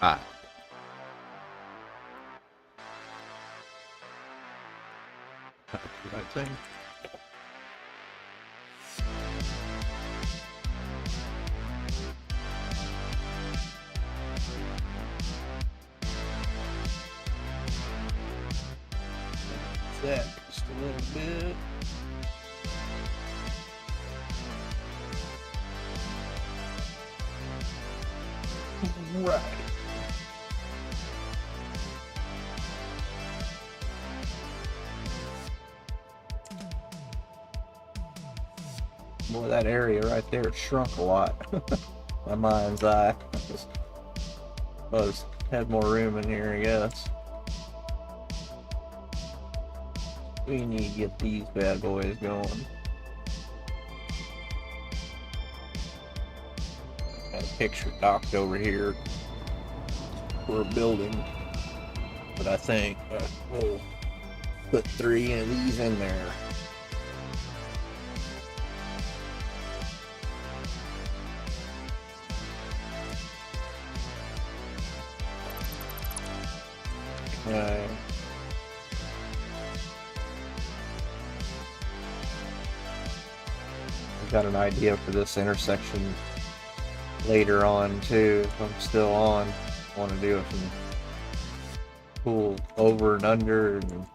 Ah, right thing. That just a little bit. Right. Boy, that area right there shrunk a lot. My mind's eye. Had more room in here, I guess. We need to get these bad boys going. Got a picture docked over here for a building, but I think we'll put 3 of these in there. Okay. I've got an idea for this intersection later on too. If I'm still on, I want to do it from pull over and under and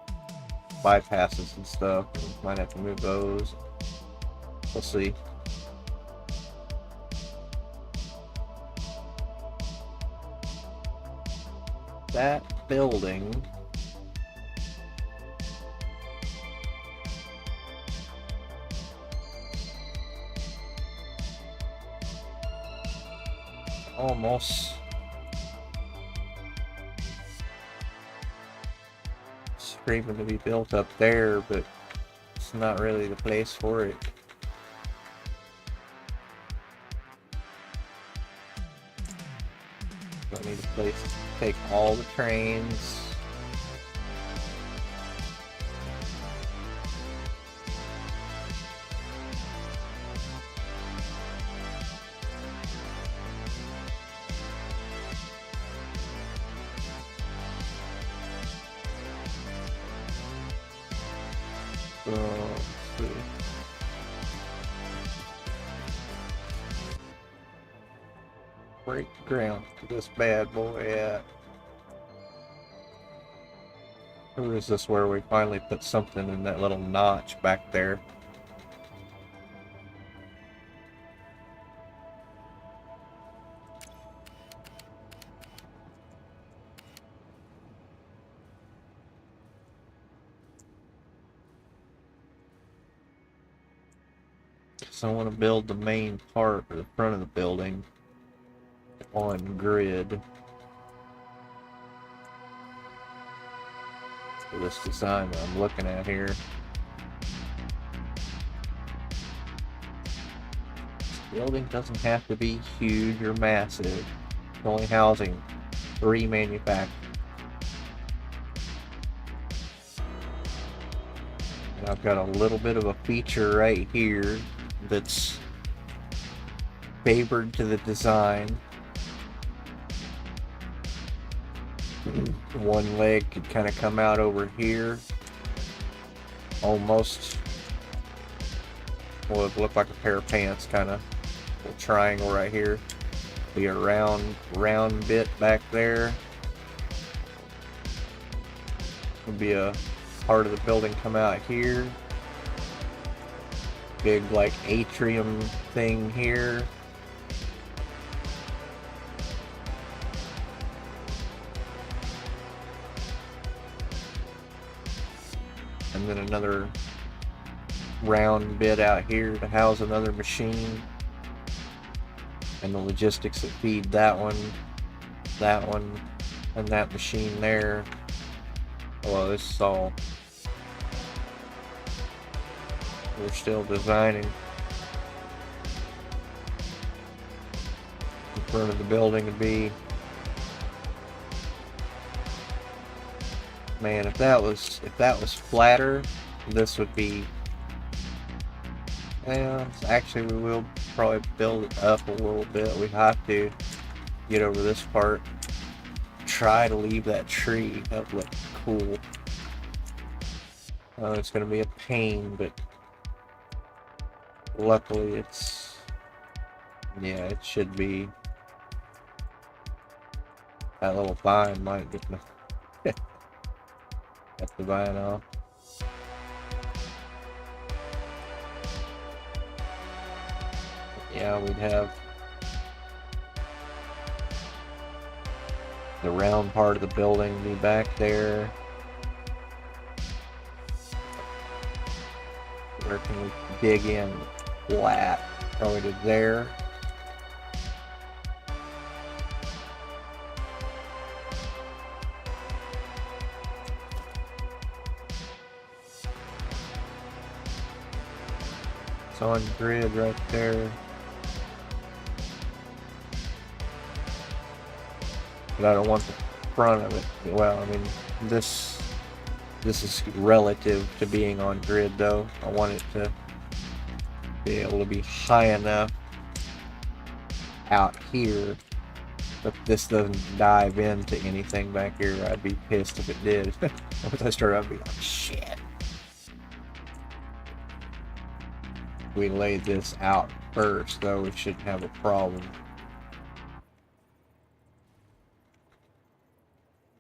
bypasses and stuff. Might have to move those. We'll see. That building almost screaming to be built up there, but it's not really the place for it. I need a place to take all the trains. So, let's see. Break ground for this bad boy at. Or is this where we finally put something in that little notch back there? So I want to build the main part or the front of the building on grid for this design that I'm looking at here. This building doesn't have to be huge or massive. It's only housing 3 manufacturers. And I've got a little bit of a feature right here that's favored to the design. One leg could kind of come out over here, almost, well, it look like a pair of pants, kind of little triangle right here. Be a round bit back there. Would be a part of the building come out here. Big like atrium thing here. And then another round bit out here to house another machine. And the logistics that feed that one, and that machine there. Well, this is all, we're still designing. In front of the building would be, man, if that was flatter, this would be, yeah, actually we will probably build it up a little bit. We have to get over this part. try to leave that tree. That would look cool. It's going to be a pain, but luckily it's, yeah, it should be. That little vine might get the vine off. Yeah, we'd have the round part of the building be back there. Where can we dig in flat? Probably to there. It's on grid right there. But I don't want the front of it. Well, I mean, this is relative to being on grid though. I want it to be able to be high enough out here that this doesn't dive into anything back here. I'd be pissed if it did. Once I start, I'd be like, shit. We lay this out first though, we shouldn't have a problem.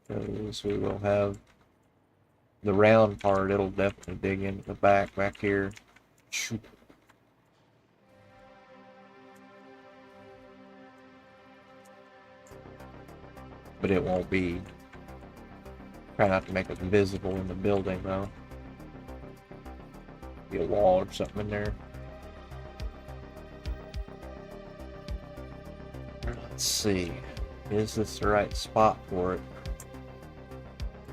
Because we will have the round part, it'll definitely dig into the back here. But it won't be. Try not to make it visible in the building though. Be a wall or something in there. Let's see. Is this the right spot for it?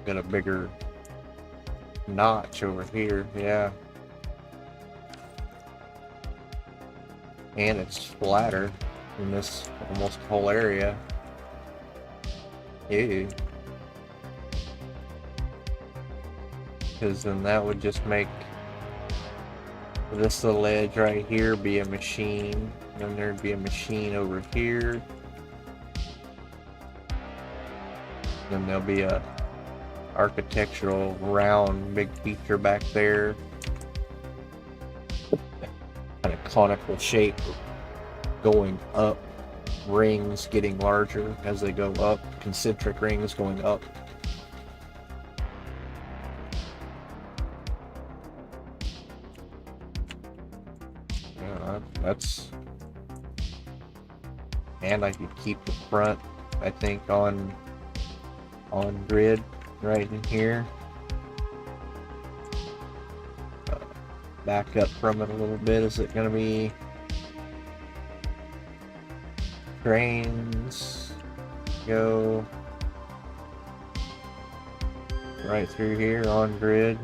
Got a bigger notch over here, yeah. And it's flatter in this almost whole area. Ew. Because then that would just make this little edge right here be a machine. Then there'd be a machine over here. Then there'll be a architectural round big feature back there. Kind of conical shape going up. Rings getting larger as they go up. Concentric rings going up. That's, and I could keep the front, I think, on grid right in here. Back up from it a little bit. Is it going to be trains go right through here on grid?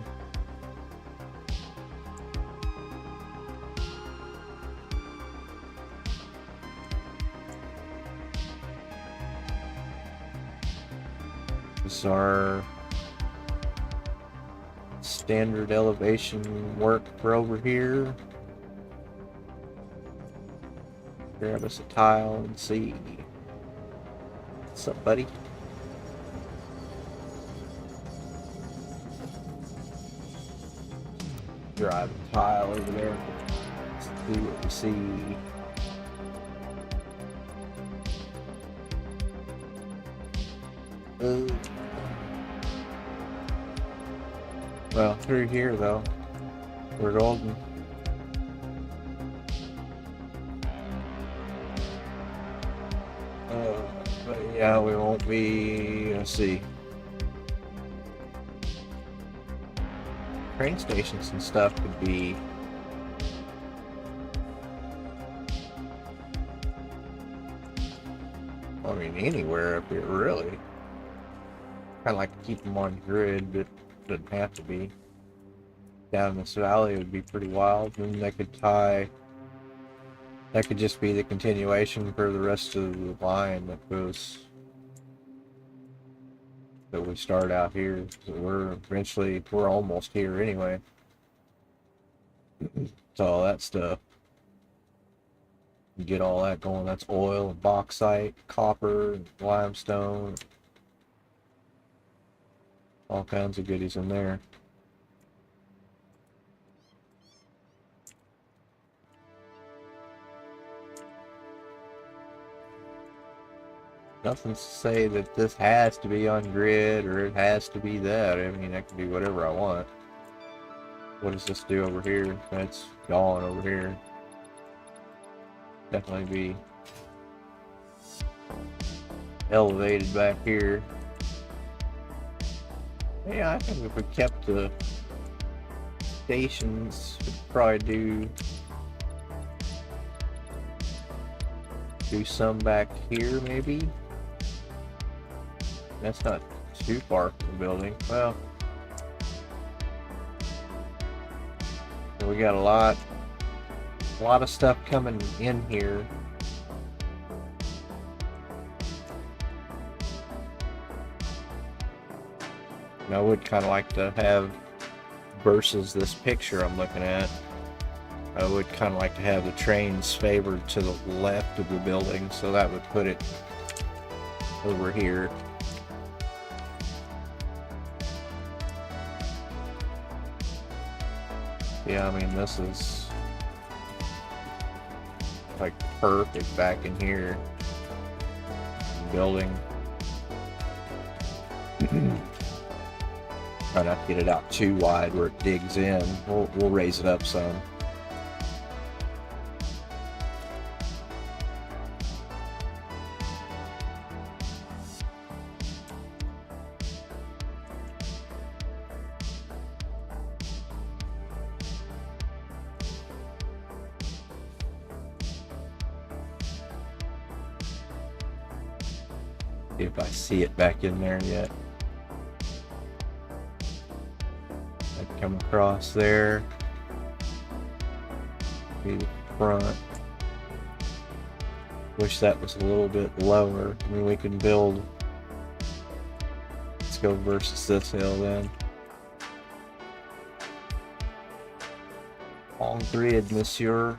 This is our standard elevation work for over here. Grab us a tile and see. What's up, buddy? Drive a tile over there. Let's see what we see. Well, through here though, we're golden. But yeah, we won't be. Let's see. Train stations and stuff could be. I mean, anywhere up here, really. Kind of like to keep them on grid, but doesn't have to be. Down this valley would be pretty wild. And they could tie. That could just be the continuation for the rest of the line that goes. That we start out here. So we're almost here anyway. So all that stuff. Get all that going. That's oil and bauxite, copper, and limestone. All kinds of goodies in there. Nothing to say that this has to be on grid or it has to be that. I mean, I can do whatever I want. What does this do over here? That's gone over here. Definitely be elevated back here. Yeah, I think if we kept the stations, we'd probably do some back here, maybe. That's not too far from the building. Well, we got a lot of stuff coming in here. And I would kind of like to have, versus this picture I'm looking at, I would kind of like to have the trains favored to the left of the building, so that would put it over here. Yeah, I mean, this is like perfect back in here. Building. Try not to get it out too wide where it digs in. We'll raise it up some. See if I see it back in there yet. I come across there. Be the front. Wish that was a little bit lower. I mean, we can build. Let's go versus this hill then. En grid, monsieur.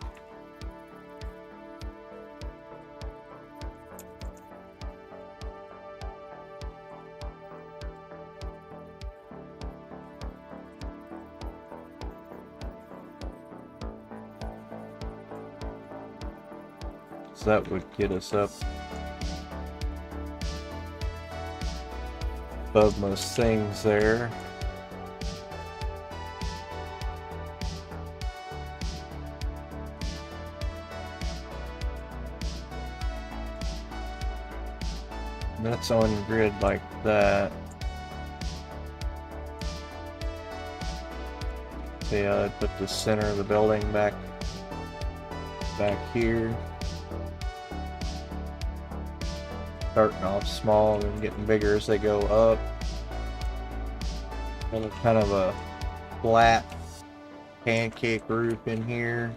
So that would get us up above most things there. And that's on grid like that. So yeah, I'd put the center of the building back here. Starting off small and getting bigger as they go up. And kind of a flat pancake roof in here.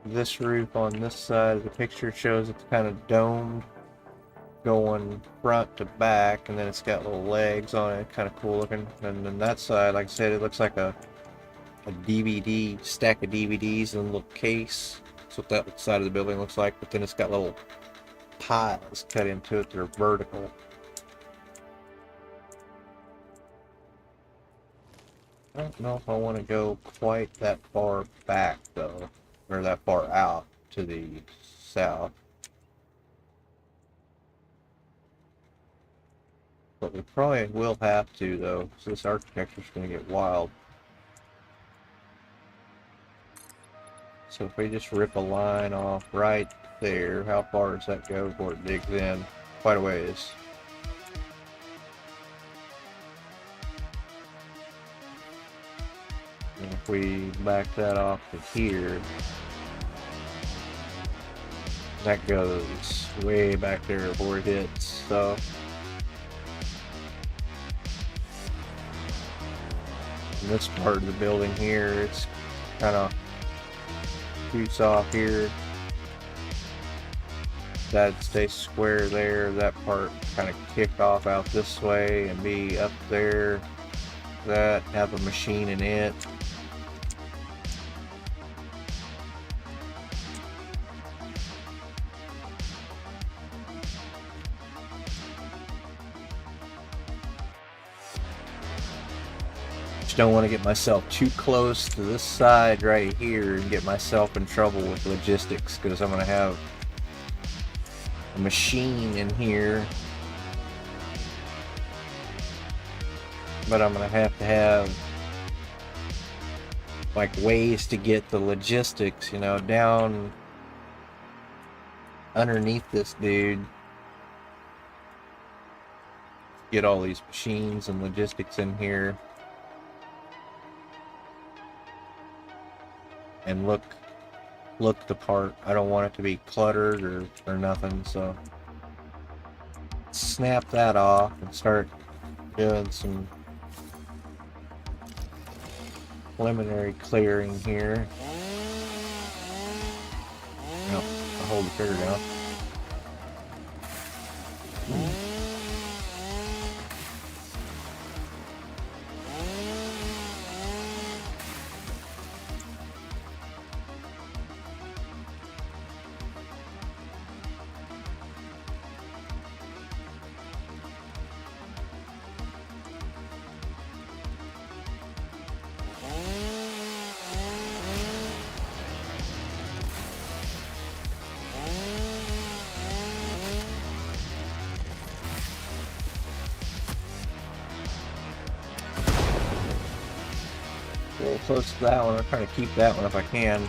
This roof on this side of the picture shows it's kind of domed, going front to back, and then it's got little legs on it, kind of cool looking. And then that side, like I said, it looks like a DVD, stack of DVDs in a little case. That's what that side of the building looks like, but then it's got little piles cut into it that are vertical. I don't know if I want to go quite that far back though, or that far out to the south. But we probably will have to though, because this architecture is going to get wild. So if we just rip a line off right there, how far does that go before it digs in? Quite a ways. And if we back that off to here, that goes way back there before it hits. So in this part of the building here, it's kind of shoots off here. That'd stay square there. That part kind of kick off out this way and be up there. That have a machine in it. Just don't want to get myself too close to this side right here and get myself in trouble with logistics, because I'm going to have a machine in here, but I'm going to have like ways to get the logistics, you know, down underneath this dude. Get all these machines and logistics in here and look the part. I don't want it to be cluttered or nothing, so snap that off and start doing some preliminary clearing here. No, I'll hold the trigger down. A little close to that one. I'm trying to keep that one if I can.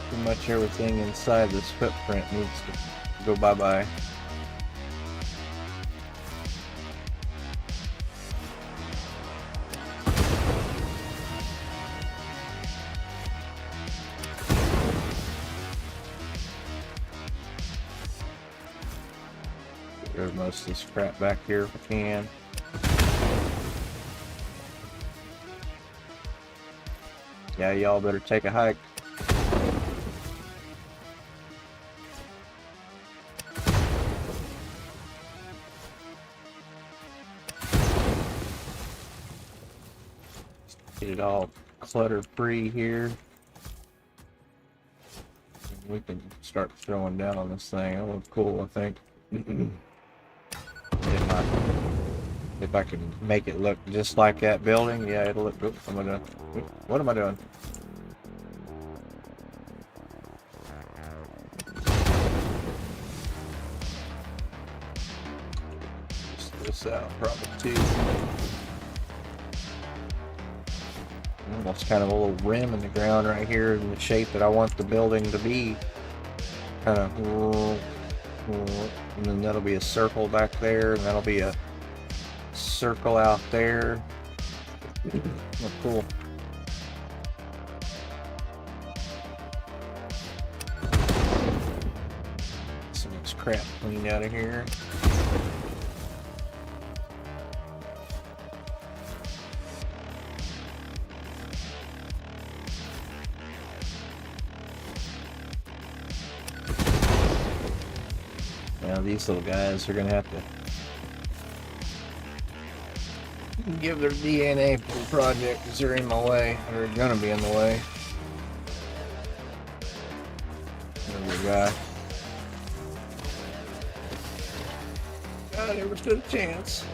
Pretty much everything inside this footprint needs to go bye-bye. Get rid of most of this crap back here if I can. Yeah, y'all better take a hike. Get it all clutter free here. And we can start throwing down on this thing. It'll look cool, I think. If I can make it look just like that building, yeah, it'll look good. What am I doing? Just this out, probably too. Almost kind of a little rim in the ground right here in the shape that I want the building to be. Kind of, and then that'll be a circle back there, and that'll be a circle out there. Oh, cool. Some of this crap cleaned out of here. Now these little guys are gonna have to give their DNA for the project because they're in my way. They're gonna be in the way. There's a guy. I never stood a chance.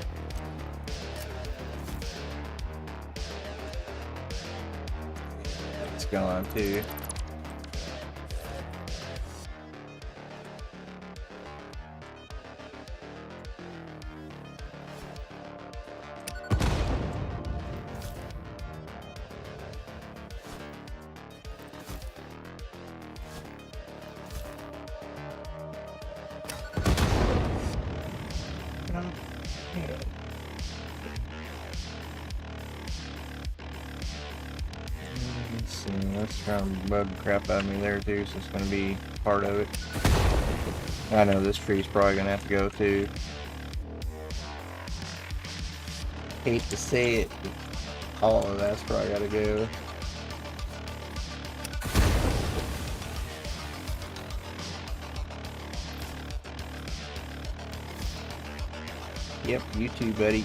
It's gone too. Let's see, let's try and bug crap out of me there too, so it's going to be part of it. I know this tree's probably going to have to go too. Hate to say it, but all of that's probably got to go. Yep, you too, buddy.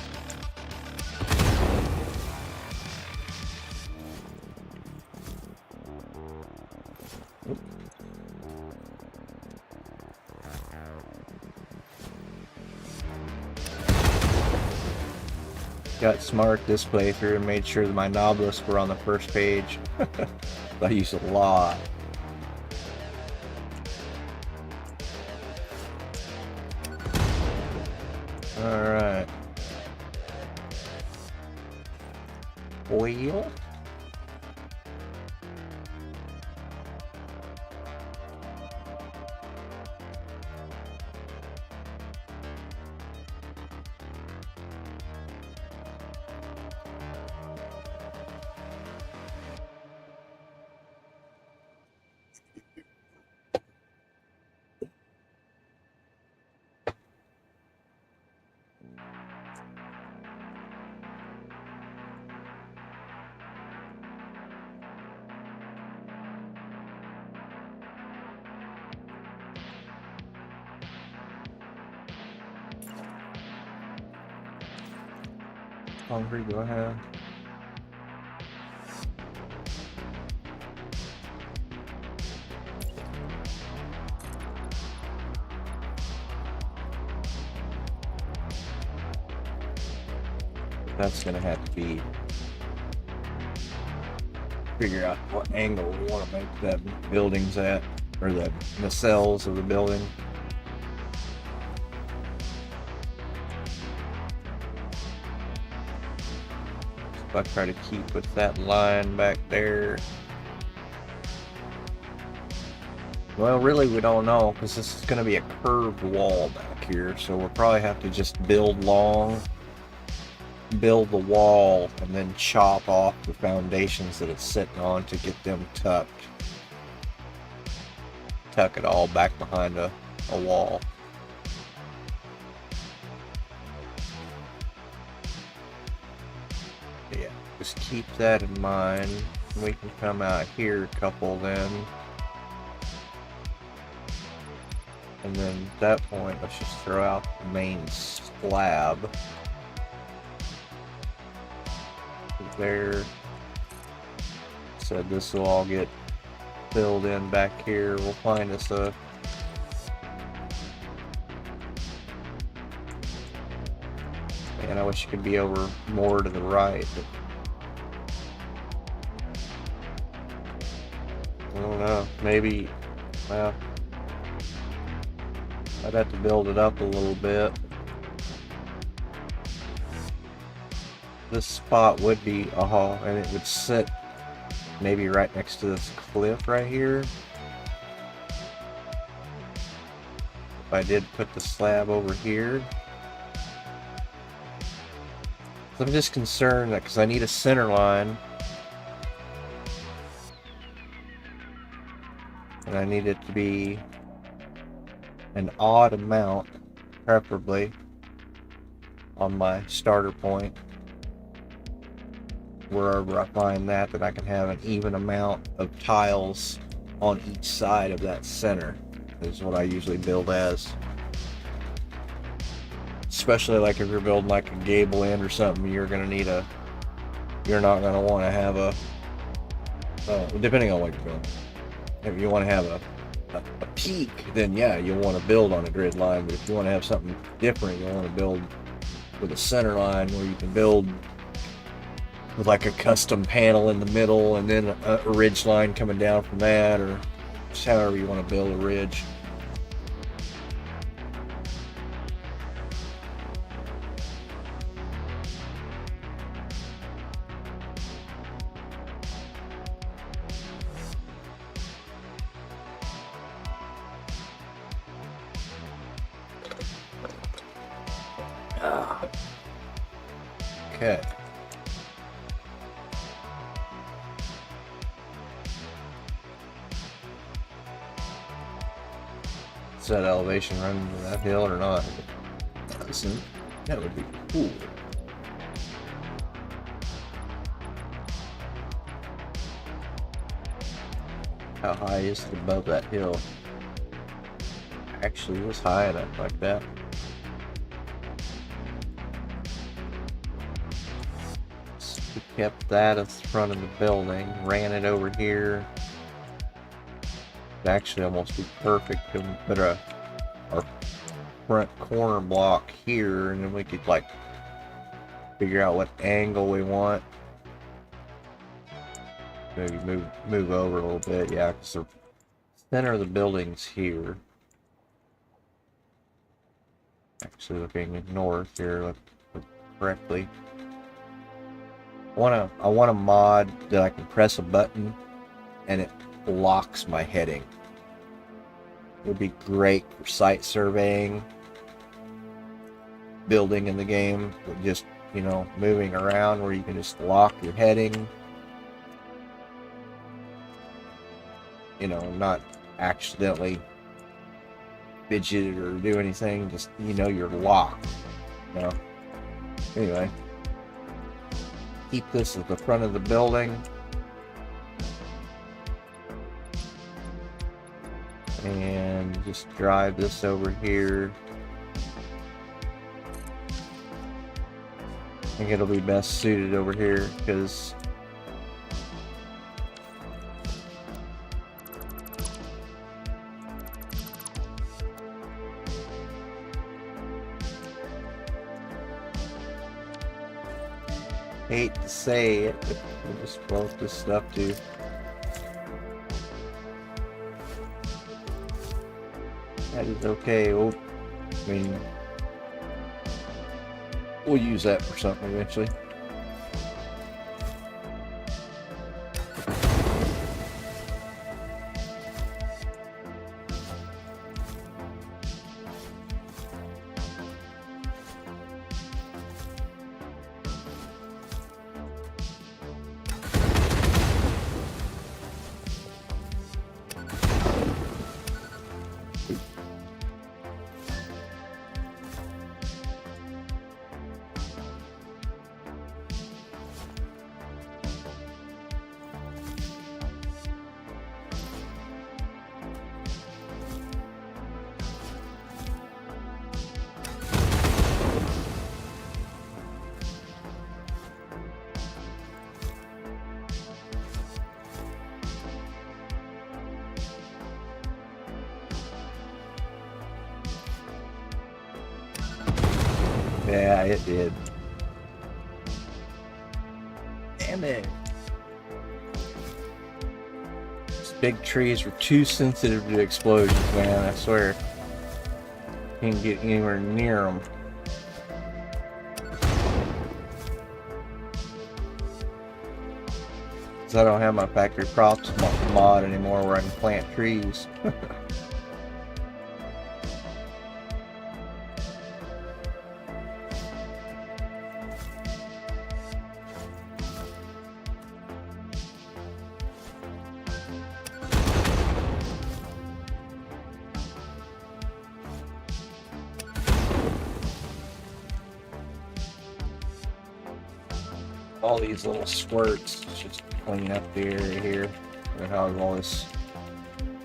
got smart this playthrough and made sure that my knob lists were on the first page. I use a lot. Alright. Oil. Hungry, go ahead. That's gonna have to be figure out what angle we want to make that building's at, or the cells of the building. I try to keep with that line back there. Well, really we don't know, because this is going to be a curved wall back here, so we'll probably have to just build long, build the wall, and then chop off the foundations that it's sitting on to get them tucked. Tuck it all back behind a wall. Yeah, just keep that in mind. We can come out here a couple then. And then at that point, let's just throw out the main slab. There. So this will all get filled in back here. We'll find us a man, I wish it could be over more to the right, but I don't know. Maybe, well, I'd have to build it up a little bit. This spot would be a hall, and it would sit maybe right next to this cliff right here. If I did put the slab over here. So I'm just concerned that because I need a center line. And I need it to be an odd amount, preferably, on my starter point. Wherever I find that, then I can have an even amount of tiles on each side of that center, is what I usually build as. Especially like if you're building like a gable end or something, you're not gonna want to have a, depending on what you're building. If you want to have a peak, then yeah, you'll want to build on a grid line. But if you want to have something different, you'll want to build with a center line where you can build with like a custom panel in the middle and then a ridge line coming down from that, or just however you want to build a ridge. Okay. Is that elevation running to that hill or not? Listen, that would be cool. How high is it above that hill? Actually, it was high enough like that. We kept that at the front of the building, ran it over here. It'd actually almost be perfect to put our front corner block here, and then we could like figure out what angle we want. Maybe move over a little bit, yeah, because the center of the building's here. Actually, looking north here, look correctly. I want a mod that I can press a button and it blocks my heading. It would be great for site surveying, building in the game, but just, you know, moving around where you can just lock your heading. You know, not accidentally fidget or do anything, just, you know, you're locked. You know? Anyway. Keep this at the front of the building. And just drive this over here. I think it'll be best suited over here because hate to say it, but we'll just blow this stuff too. That is okay. Well, I mean, we'll use that for something eventually. Yeah, it did. Damn it. These big trees were too sensitive to explosions, man, I swear. Can't get anywhere near them. Because I don't have my factory crops mod anymore where I can plant trees. All these little squirts, just clean up the area here. And how all this,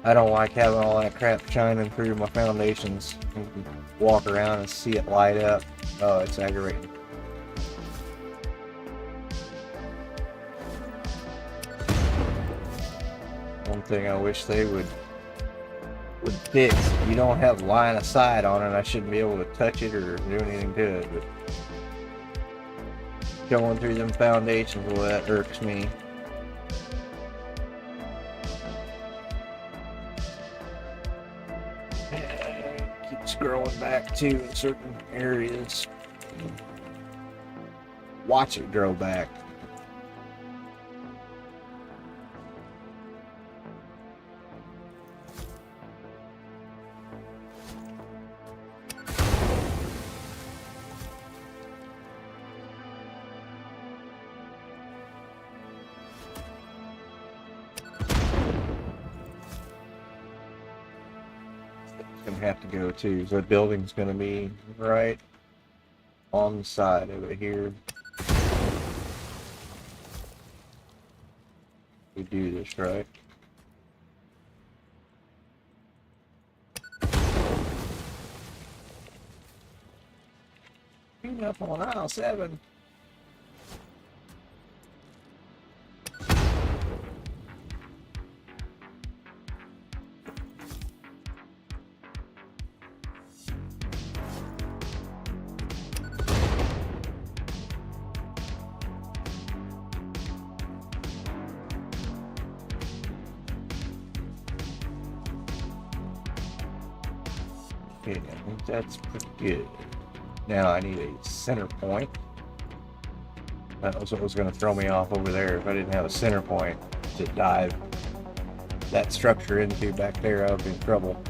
I don't like having all that crap shining through my foundations. You can walk around and see it light up. Oh, it's aggravating. One thing I wish they would fix, if you don't have line of sight on it, I shouldn't be able to touch it or do anything to it, but going through them foundations, well, that irks me. It keeps growing back too in certain areas. Watch it grow back. Gonna have to go too. So the building's gonna be right on the side of it here. We do this right. Clean up on aisle 7. Okay, I think that's pretty good. Now I need a center point. That was what was going to throw me off over there. If I didn't have a center point to dive that structure into back there, I would be in trouble.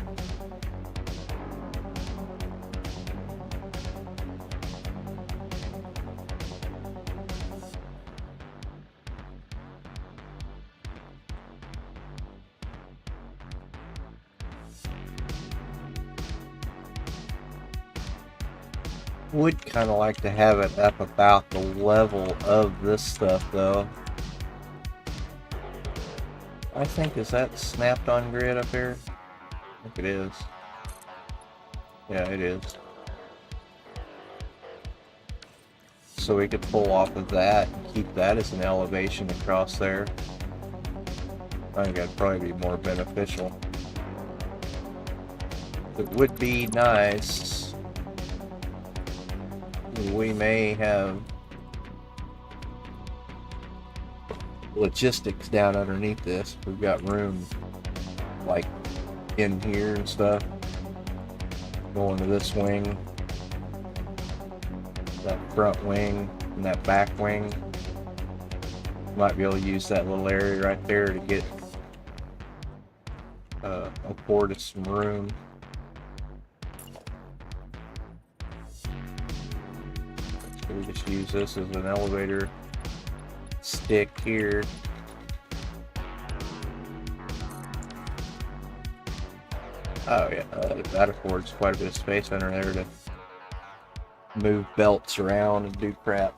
Would kind of like to have it up about the level of this stuff though. I think, is that snapped on grid up here? I think it is. Yeah, it is. So we could pull off of that and keep that as an elevation across there. I think that'd probably be more beneficial. It would be nice. We may have logistics down underneath this. We've got room like in here and stuff. Going to this wing, that front wing, and that back wing. Might be able to use that little area right there to get afford some room. So we just use this as an elevator stick here. Oh yeah, that affords quite a bit of space under there to move belts around and do crap.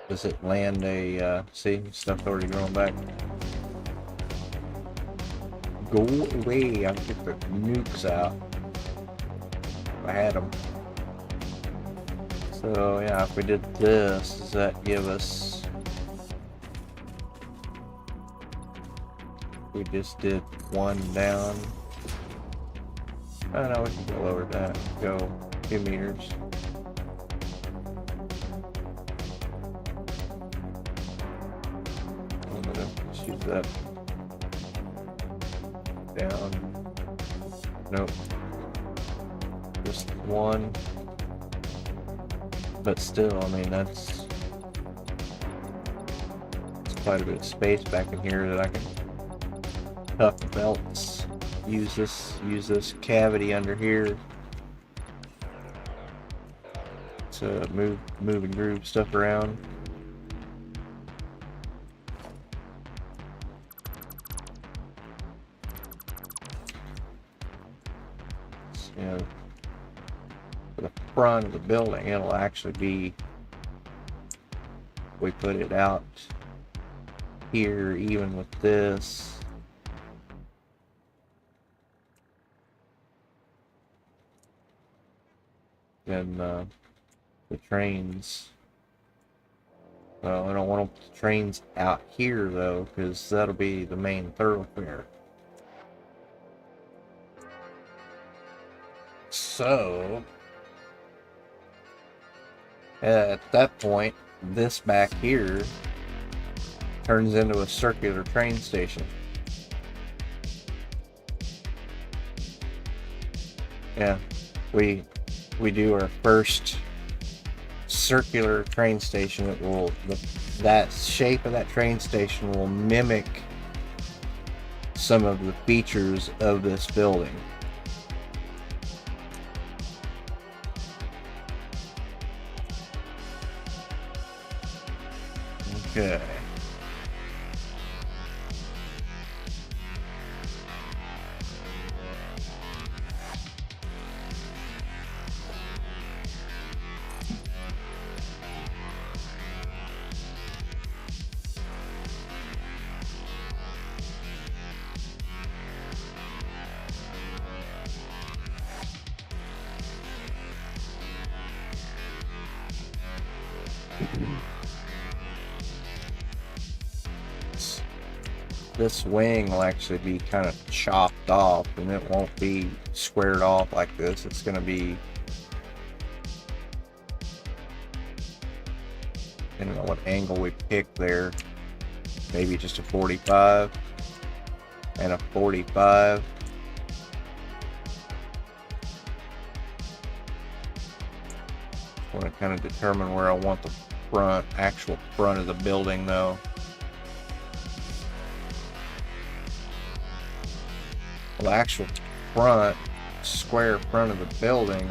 Does it land a, see, stuff's already going back. Go away, I'll get the nukes out. If I had them. So yeah, if we did this, does that give us... We just did one down. Oh no, we can go lower that. Go 2 meters. I'm gonna choose that down. Nope. Just one. But still, I mean, that's quite a bit of space back in here that I can tuck the belts. Use this cavity under here to move and groove stuff around. You know, for the front of the building, it'll actually be, we put it out here, even with this. And the trains. Well, I don't want the trains out here though, because that'll be the main thoroughfare. So at that point, this back here turns into a circular train station. Yeah, we do our first circular train station. It will, that shape of that train station will mimic some of the features of this building. Okay. This wing will actually be kind of chopped off, and it won't be squared off like this. It's going to be, I don't know what angle we pick there. Maybe just a 45 and a 45. I want to kind of determine where I want the actual front of the building though. Well, the actual square front of the building,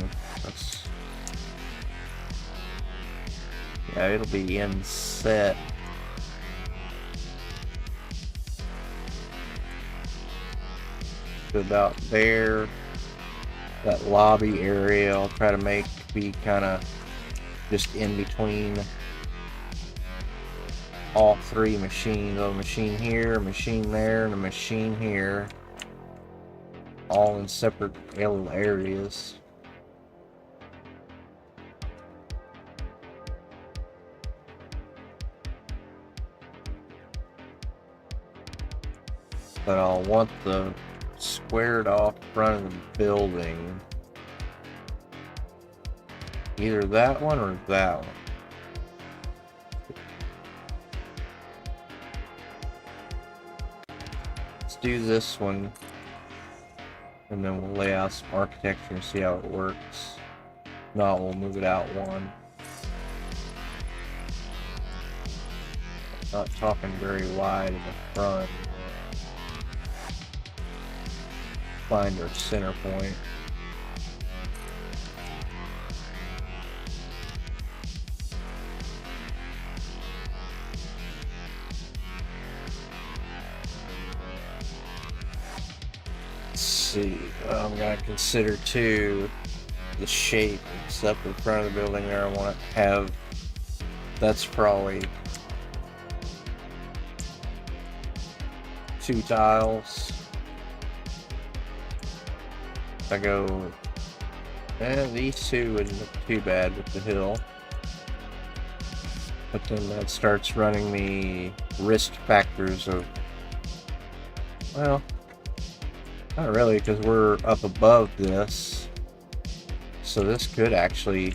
yeah, it'll be inset. To about there. That lobby area I'll try to make be kind of just in between all three machines. A machine here, a machine there, and a machine here. All in separate little areas. But I'll want the squared off front of the building. Either that one or that one. Let's do this one. And then we'll lay out some architecture and see how it works. If not, we'll move it out one. Not talking very wide in the front. Find our center point. Let's see. I'm gonna consider too the shape and stuff in front of the building there. I want to have. That's probably 2 tiles. I go, these 2 wouldn't look too bad with the hill. But then that starts running the risk factors of, well, not really, because we're up above this. So this could actually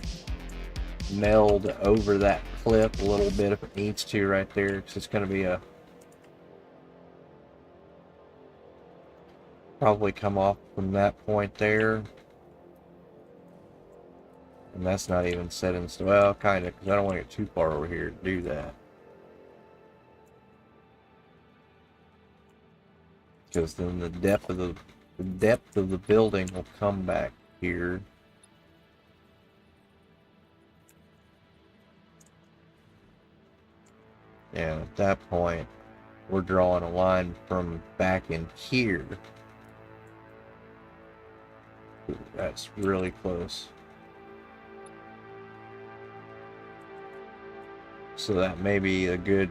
meld over that cliff a little bit if it needs to right there, because it's going to be probably come off from that point there. And that's not even set in stone. Well, kind of, because I don't want to get too far over here to do that. Because then the depth of the building will come back here. And at that point, we're drawing a line from back in here. Ooh, that's really close. So that may be a good,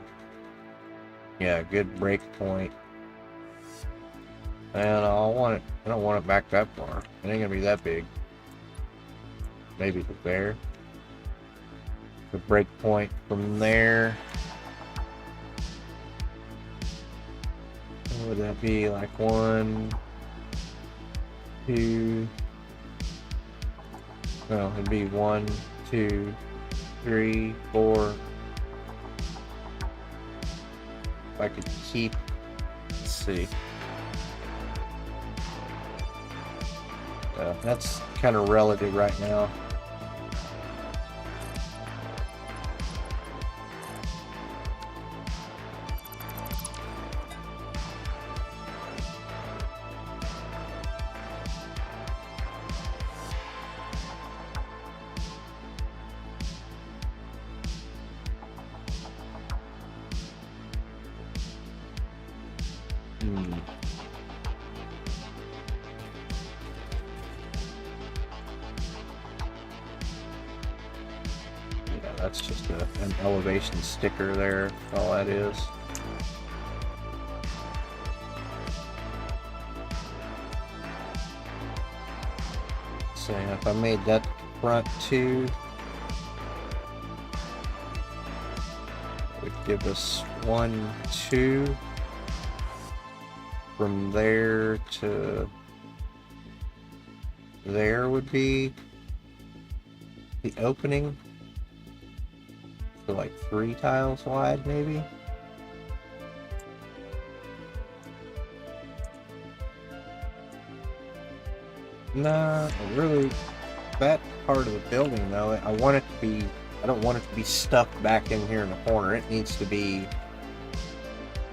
good break point. And I don't want it back that far. It ain't gonna be that big. Maybe there. The break point from there. What would that be? Like 1, 2. No, it'd be 1, 2, 3, 4. If I could keep, let's see. That's kind of relative right now. That's just an elevation sticker there, all that is. So if I made that front too, it would give us 1, 2 from there to there would be the opening. So like 3 tiles wide, maybe? Nah, really, that part of the building though, I want it to be, I don't want it to be stuck back in here in the corner. It needs to be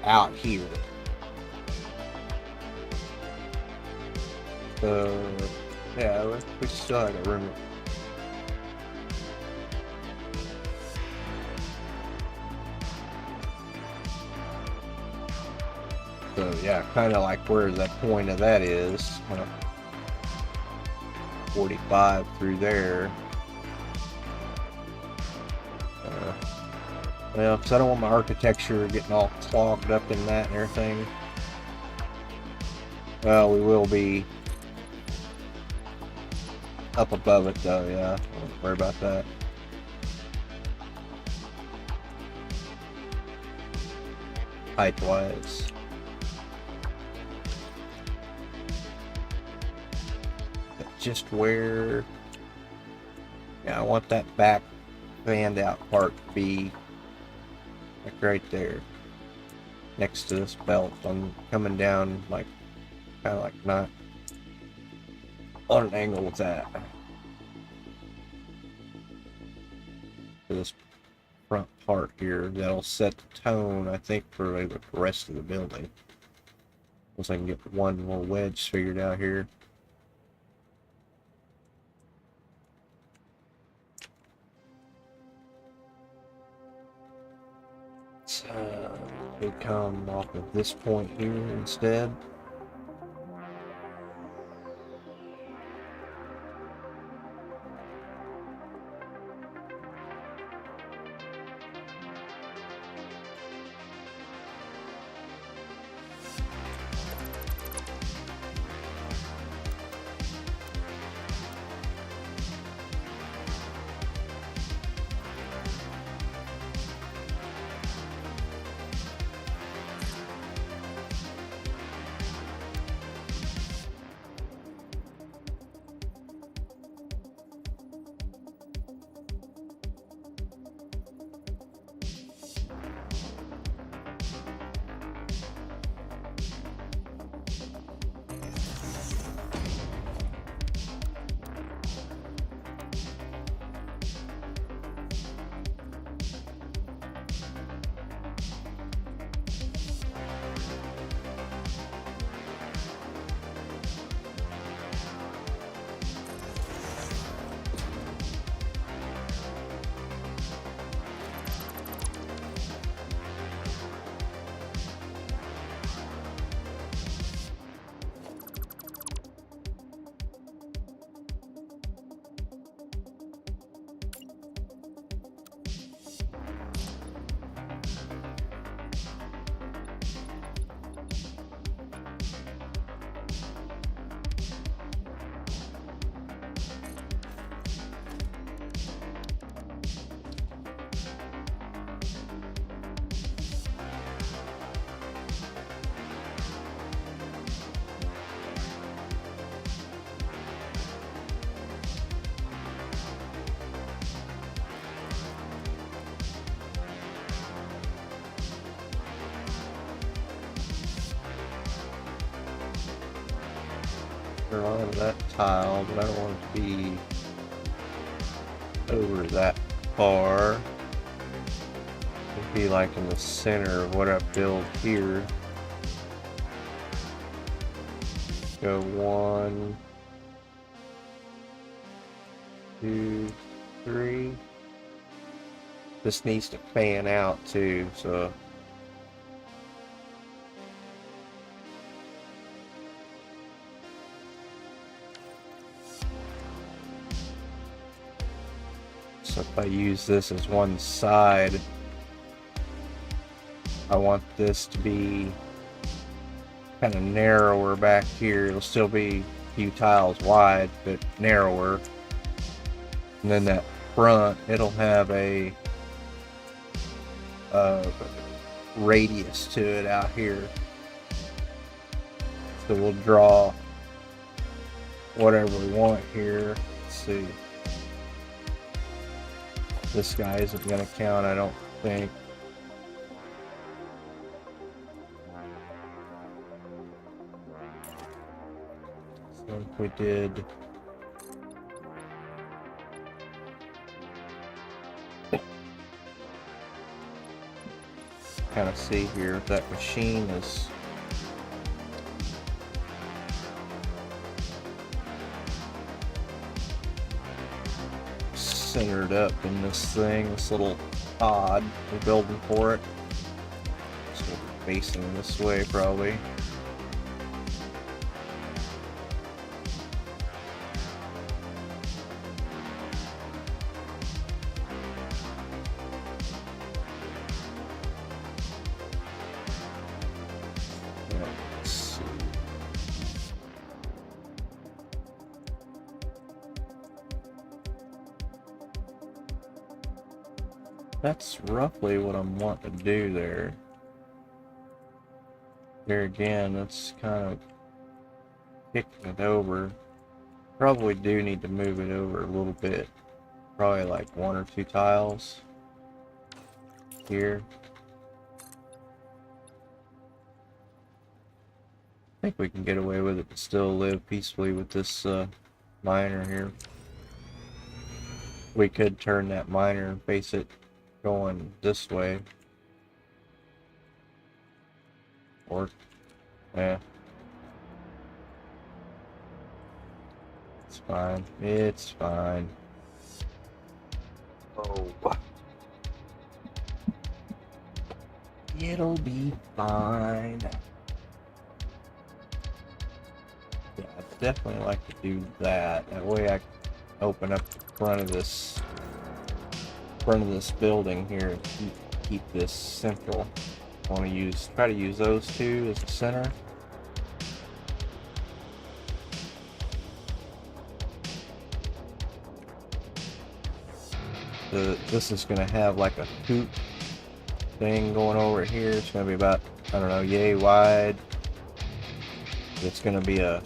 out here. So, yeah, we still have a room. So, yeah, kind of like where the point of that is. 45 through there. Well, because I don't want my architecture getting all clogged up in that and everything. Well, we will be up above it though, yeah. Don't worry about that. Height-wise. Just where... Yeah, I want that back fanned out part to be like right there. Next to this belt. I'm coming down like, kind of like not on an angle with that. For this front part here, that'll set the tone, I think, for the rest of the building. Once I can get one little wedge figured out here. So we come off of this point here instead. On that tile, but I don't want it to be over that far. It'd be like in the center of what I build here. Go 1, 2, 3. This needs to fan out too, so if I use this as one side, I want this to be kind of narrower back here. It'll still be a few tiles wide, but narrower. And then that front, it'll have a radius to it out here. So we'll draw whatever we want here. Let's see. This guy isn't going to count, I don't think. So if we did Kind of see here if that machine is centered up in this thing, this little pod we're building for it. So we're facing this way probably. Let's see. That's roughly what I'm wanting to do there. There again, that's kind of kicking it over. Probably do need to move it over a little bit. Probably like 1 or 2 tiles here. I think we can get away with it and still live peacefully with this miner here. We could turn that miner and face it going this way. Or, yeah. It's fine. It's fine. Oh. It'll be fine. Yeah, I'd definitely like to do that. That way I can open up the front of this building here and keep this central. I want to try to use those two as the center. This is going to have like a hoop thing going over here. It's going to be about, I don't know, yay wide. It's going to be a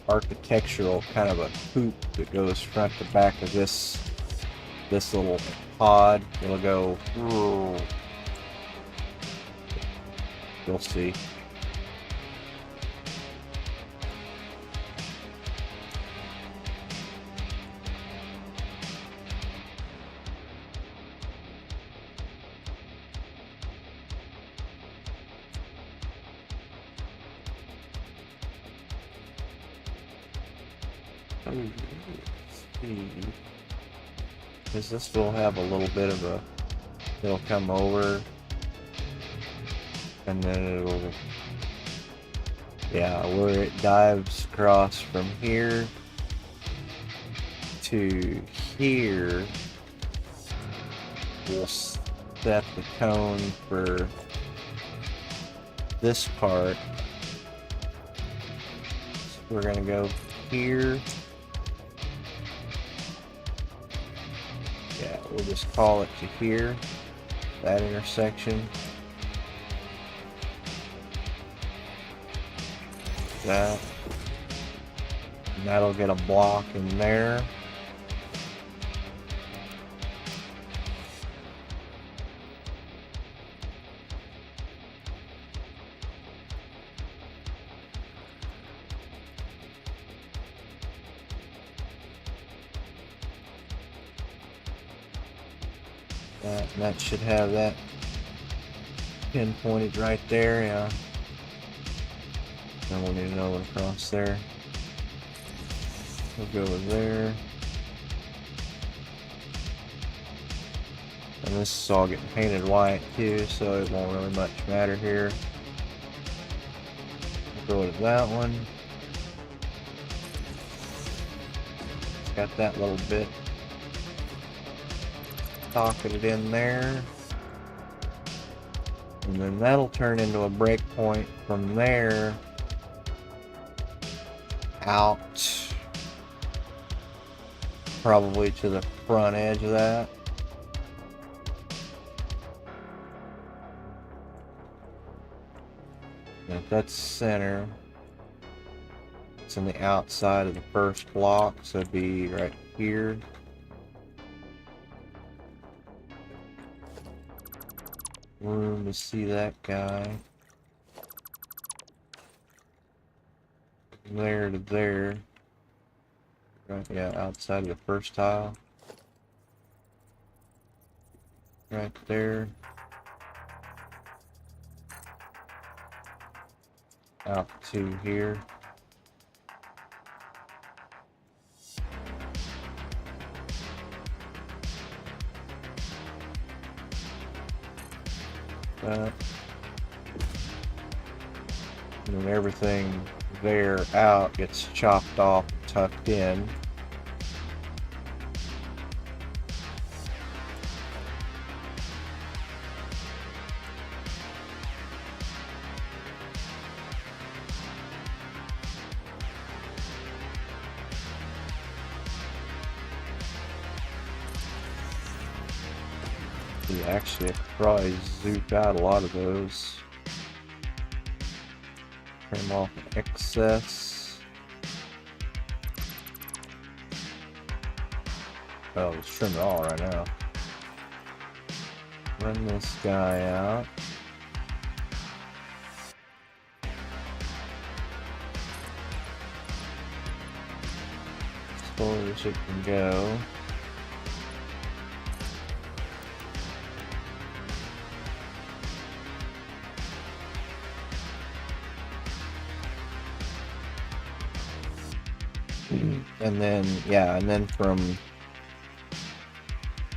architectural kind of a hoop that goes front to back of this little pod. It'll go, you'll see. Because this will have a little bit of it'll come over and then it'll, yeah, where it dives across from here to here will set the tone for this part. So we're gonna go here. Yeah, we'll just call it to here, that intersection. That. And that'll get a block in there. That should have that pinpointed right there, yeah. Then we'll need another one across there. We'll go with there. And this is all getting painted white too, so it won't really much matter here. We'll go with that one. It's got that little bit pocketed in there, and then that'll turn into a break point from there out probably to the front edge of that. And if that's center, it's on the outside of the first block, so it'd be right here. Room to see that guy. There to there. Right, yeah, outside of the first tile. right there. Out to here. That. And then everything there out gets chopped off and tucked in. Actually, I could probably zoom out a lot of those. Trim off excess. Oh, let's trim it all right now. Run this guy out. As far as it can go. And then, yeah, and then from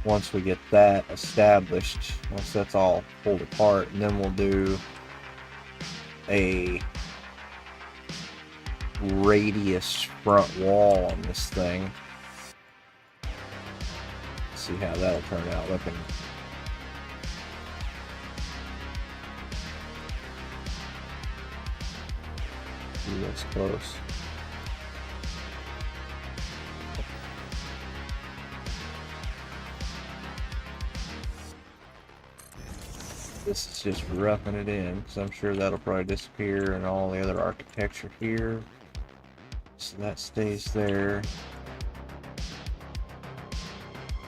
once we get that established, once that's all pulled apart, and then we'll do a radius front wall on this thing. See how that'll turn out looking. Ooh, that's close. This is just roughing it in, because I'm sure that'll probably disappear and all the other architecture here. So that stays there.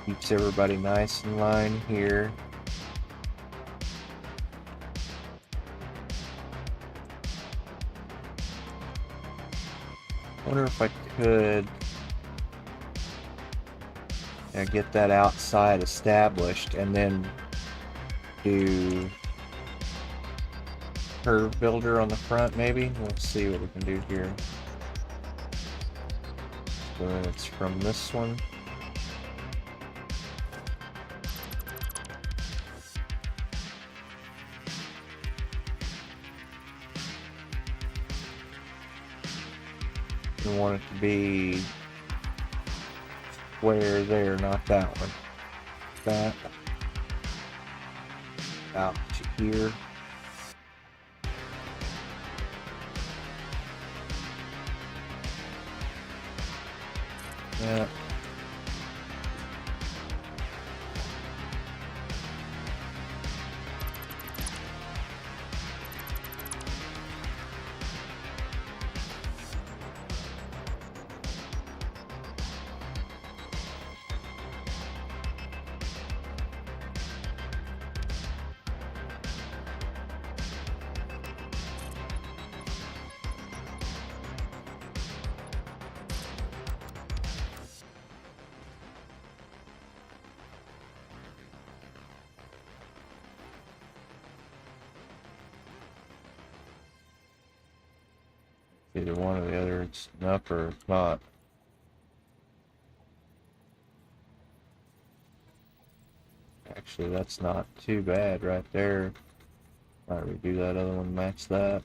Keeps everybody nice in line here. I wonder if I could get that outside established and then do curve builder on the front, maybe. Let's see what we can do here. So it's from this one. We want it to be square there, not that one. That out to here. Yeah. Either one or the other, it's enough or it's not. Actually, that's not too bad right there. Might redo that other one, match that.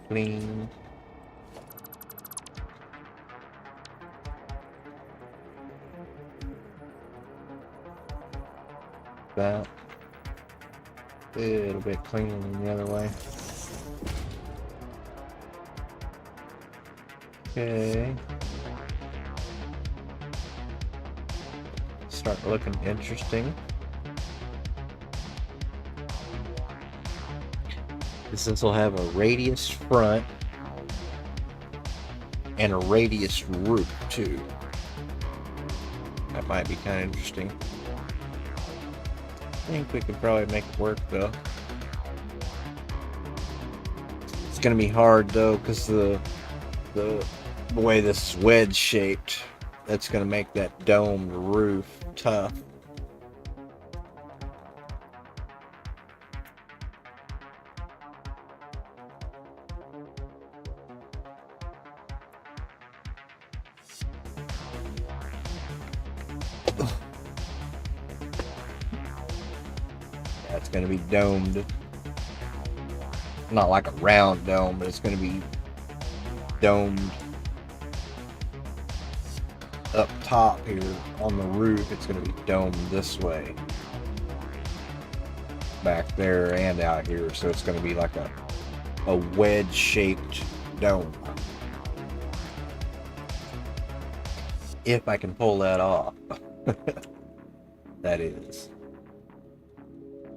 Clean. That. A little bit cleaner than the other way. Okay. Start looking interesting. This will have a radius front and a radius roof too. That might be kind of interesting. I think we could probably make it work though. It's gonna be hard though because the way this is wedge shaped, That's going to make that domed roof tough. It's going to be domed. Not like a round dome, but it's going to be domed up top here on the roof. It's going to be domed this way, back there and out here, so it's going to be like a wedge shaped dome, if I can pull that off. That is.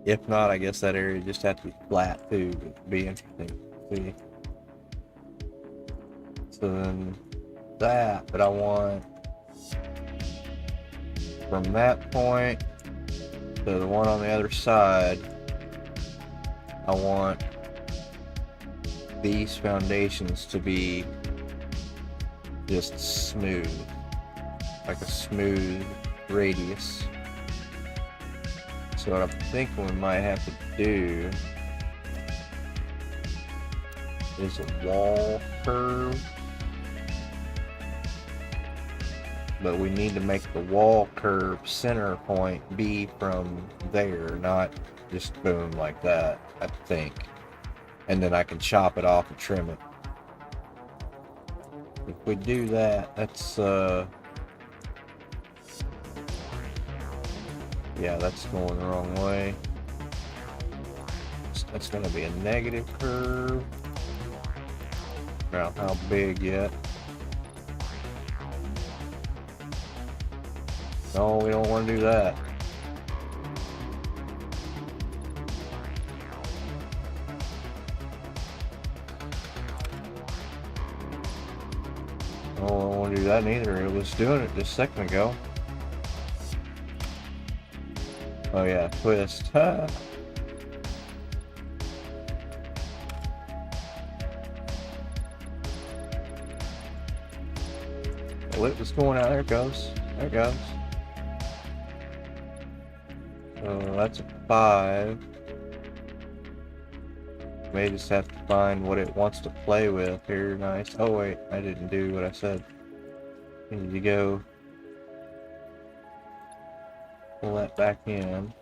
If not, I guess that area just has to be flat too. It'd be interesting to see. So then that, but I want from that point to the one on the other side, I want these foundations to be just smooth, like a smooth radius. So what I'm thinking we might have to do is a wall curve, but we need to make the wall curve center point be from there, not just boom like that, I think. And then I can chop it off and trim it. If we do that, that's yeah, that's going the wrong way. That's going to be a negative curve. Not how big yet. No, we don't want to do that. No, I don't want to do that neither. It was doing it just a second ago. Oh yeah, twist. Ha. What was going out? There it goes. There it goes. So that's a 5. May just have to find what it wants to play with here. Nice. Oh wait, I didn't do what I said. I need to go pull that back in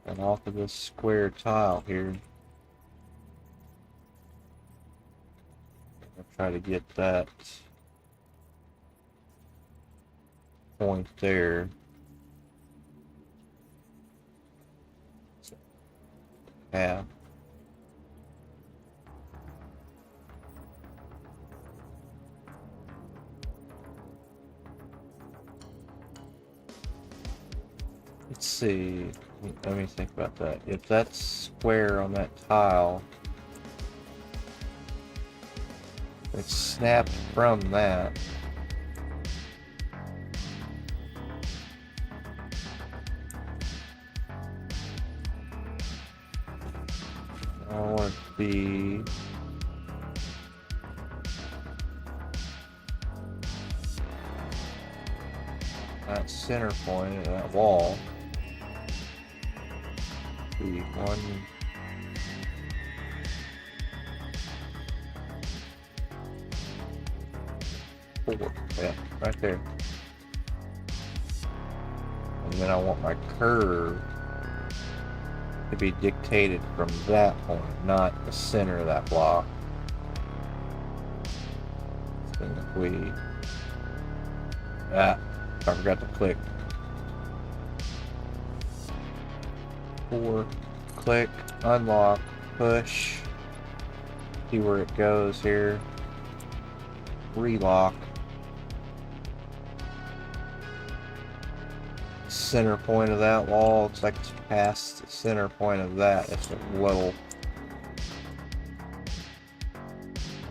and off of this square tile here. I'll try to get that point there. Yeah. Let's see. Let me think about that. If that's square on that tile, it's snapped from that. I want it to be that center point of that wall. Be 1, 4, yeah, right there. And then I want my curve to be dictated from that point, not the center of that block. So if we, I forgot to click. 4, click, unlock, push, see where it goes here, relock, center point of that wall, looks like it's past the center point of that, it's a little,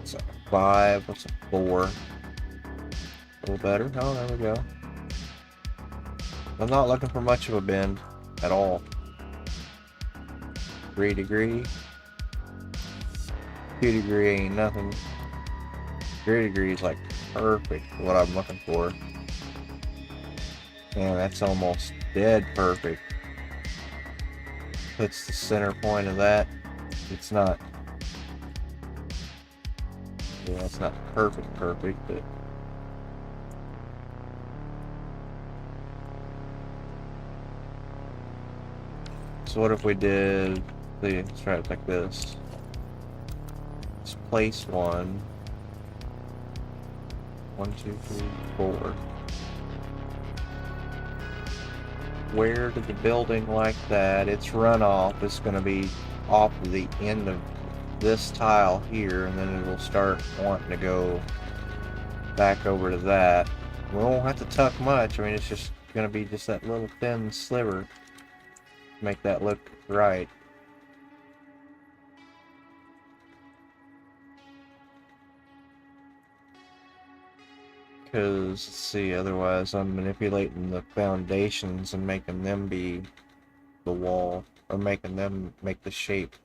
it's a 5, what's a 4, a little better, oh there we go. I'm not looking for much of a bend at all. 3 degree, 2 degree ain't nothing. 3 degrees, like perfect for what I'm looking for. And that's almost dead perfect. Puts the center point of that. It's not, yeah, it's not perfect, but so what if we did, let's try it like this. Let's place one. 1, 2, 3, 4. Where to the building like that, its runoff is going to be off of the end of this tile here, and then it'll start wanting to go back over to that. We won't have to tuck much. I mean, it's just going to be just that little thin sliver to make that look right. Because, let's see, otherwise I'm manipulating the foundations and making them be the wall, or making them make the shape.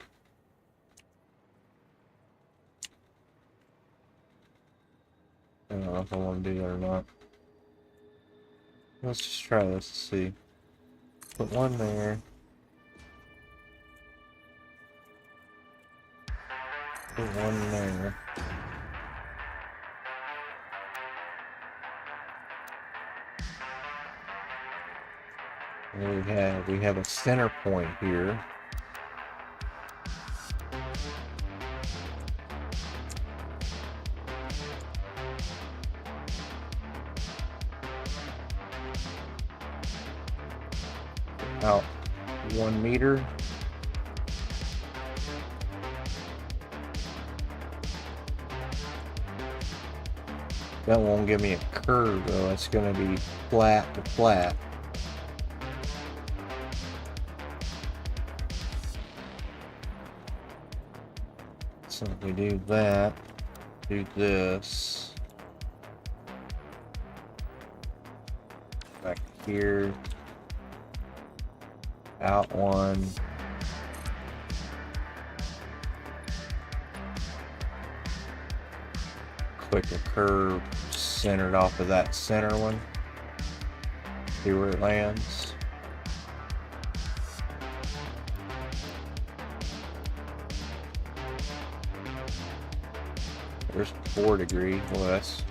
I don't know if I want to do that or not. Let's just try this, let's see. Put one there. Put one there. And we have a center point here. About 1 meter. That won't give me a curve though, it's going to be flat to flat. So if we do that, do this. Back here. Out one. Click a curve centered off of that center one. See where it lands. There's 4 degrees. Well, that's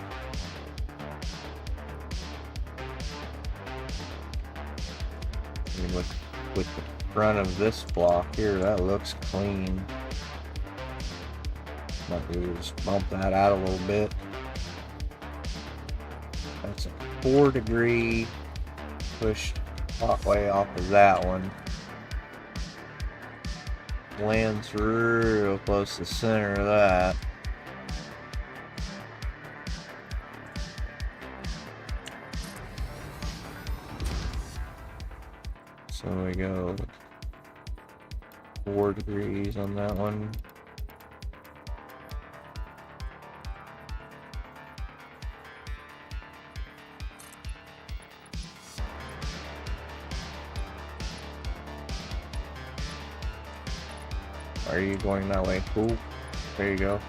with the front of this block here, that looks clean. Might be able to just bump that out a little bit. That's a 4 degree push way off of that one. Lands real close to the center of that. So we go 4 degrees on that one. Are you going that way? Cool. There you go.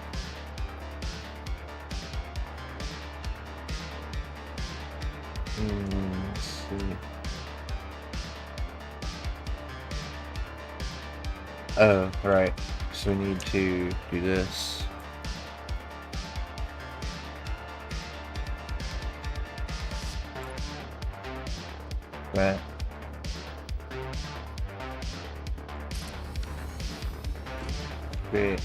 Let's see. Oh, right. So we need to do this. That. Bit.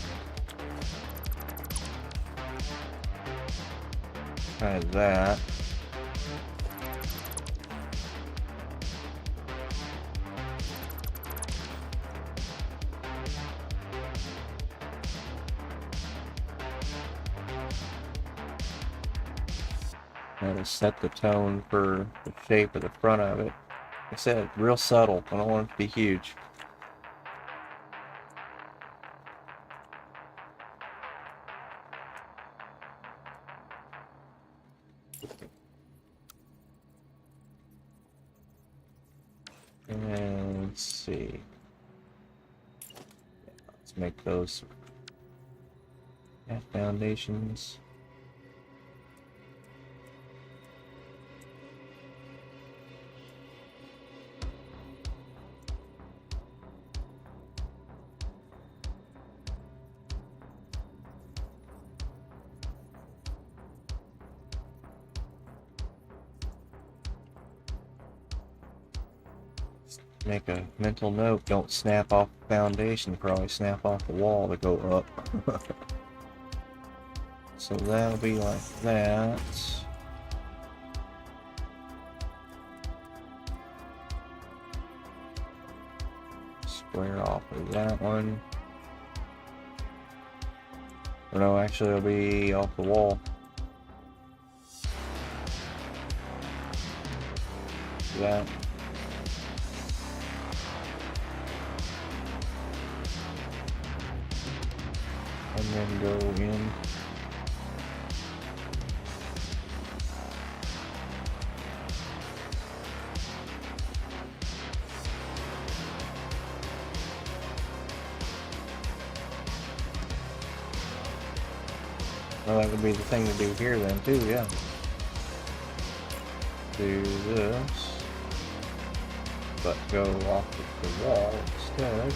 Try that. That'll set the tone for the shape of the front of it. Like I said, real subtle. I don't want it to be huge. And let's see. Let's make those foundations. make a mental note, don't snap off the foundation, probably snap off the wall to go up. So that'll be like that. Square off of that one. Or no, actually it'll be off the wall. That. And then go in. Well, that would be the thing to do here then too, yeah. Do this, but go off of the wall instead.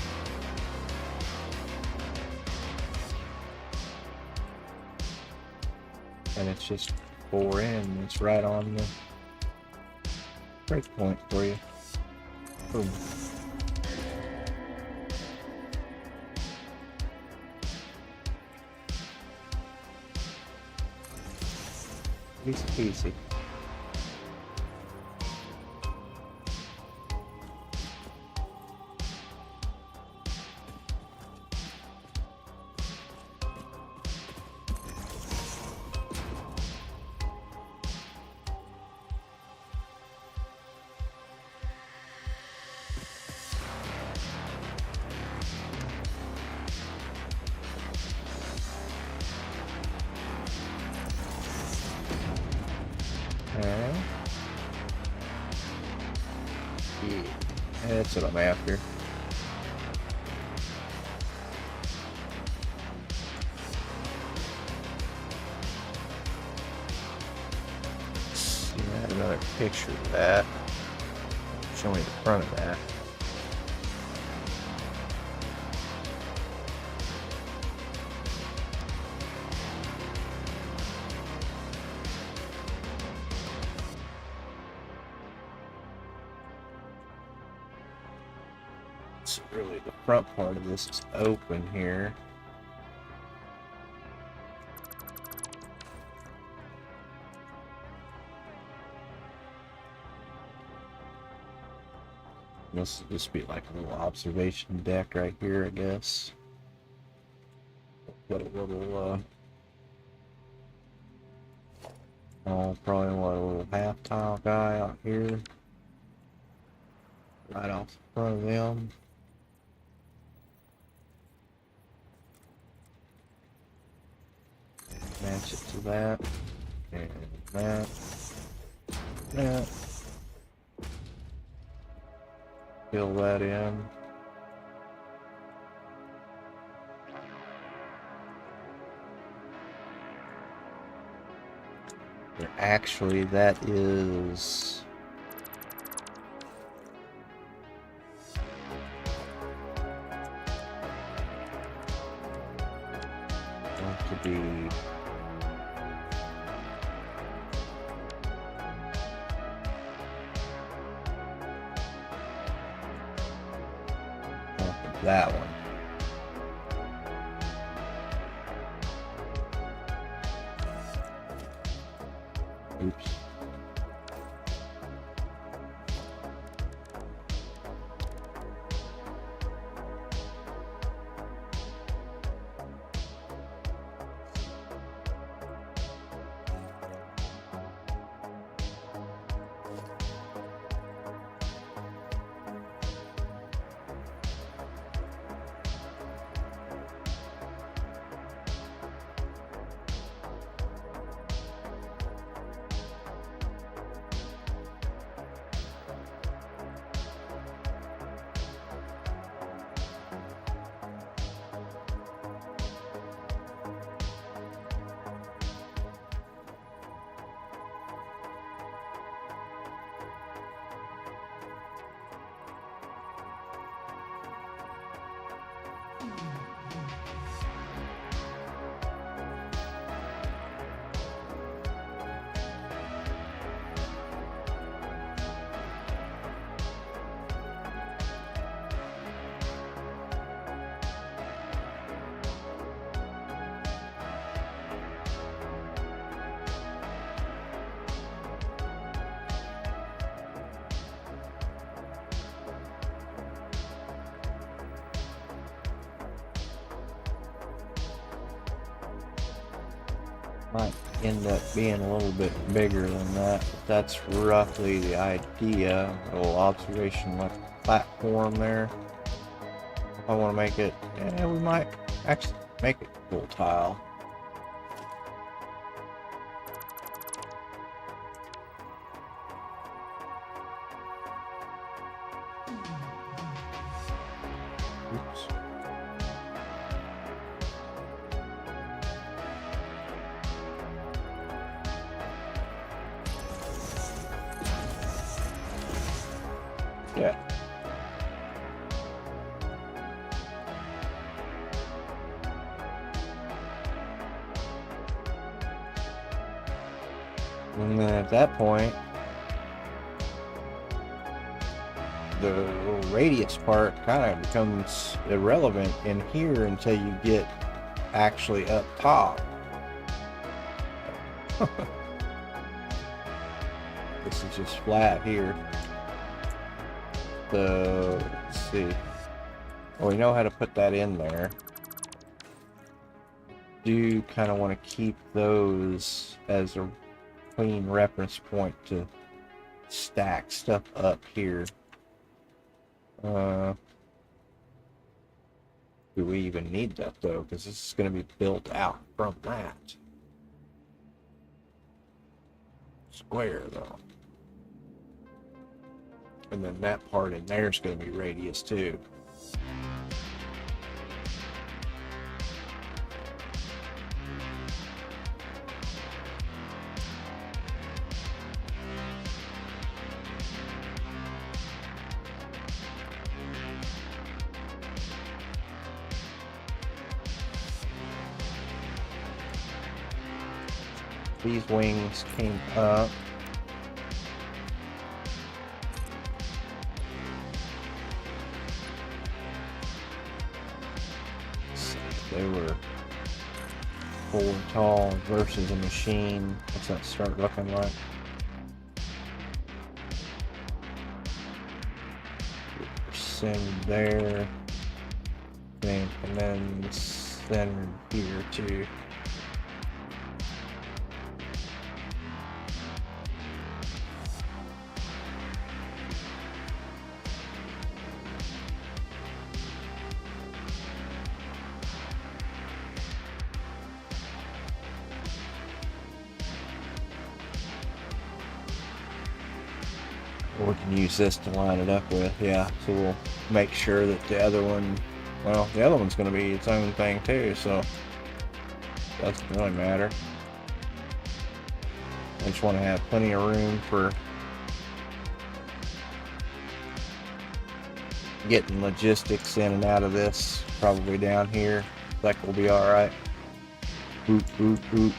And it's just 4 in, it's right on the break point for you. Boom. Easy peasy. Yeah, that's what I'm after. See, I had another picture of that. Show me the front of that. Really, the front part of this is open here. This will just be like a little observation deck right here, I guess. Put a little, probably a little half tile guy out here. Right off the front of them. Match it to that, and that, that. Fill that in. And actually, that is going to be that one. Oops. Might end up being a little bit bigger than that, but that's roughly the idea. A little observation like platform there. If I want to make it, yeah, we might actually make it full tile. Oops. Yeah. And then at that point, the little radius part kind of becomes irrelevant in here until you get actually up top. This is just flat here. So, let's see. Well, we know how to put that in there. Do kind of want to keep those as a clean reference point to stack stuff up here. Do we even need that though? Because this is going to be built out from that. Square though. And then that part in there is going to be radius too. These wings came up. So they were 4 tall versus a machine. What's that start looking like? Centered there. And then centered here too. We can use this to line it up with, yeah. So we'll make sure that the other one, well, the other one's going to be its own thing too, so it doesn't really matter. I just want to have plenty of room for getting logistics in and out of this. Probably down here, like we'll be all right. Boop, boop, boop.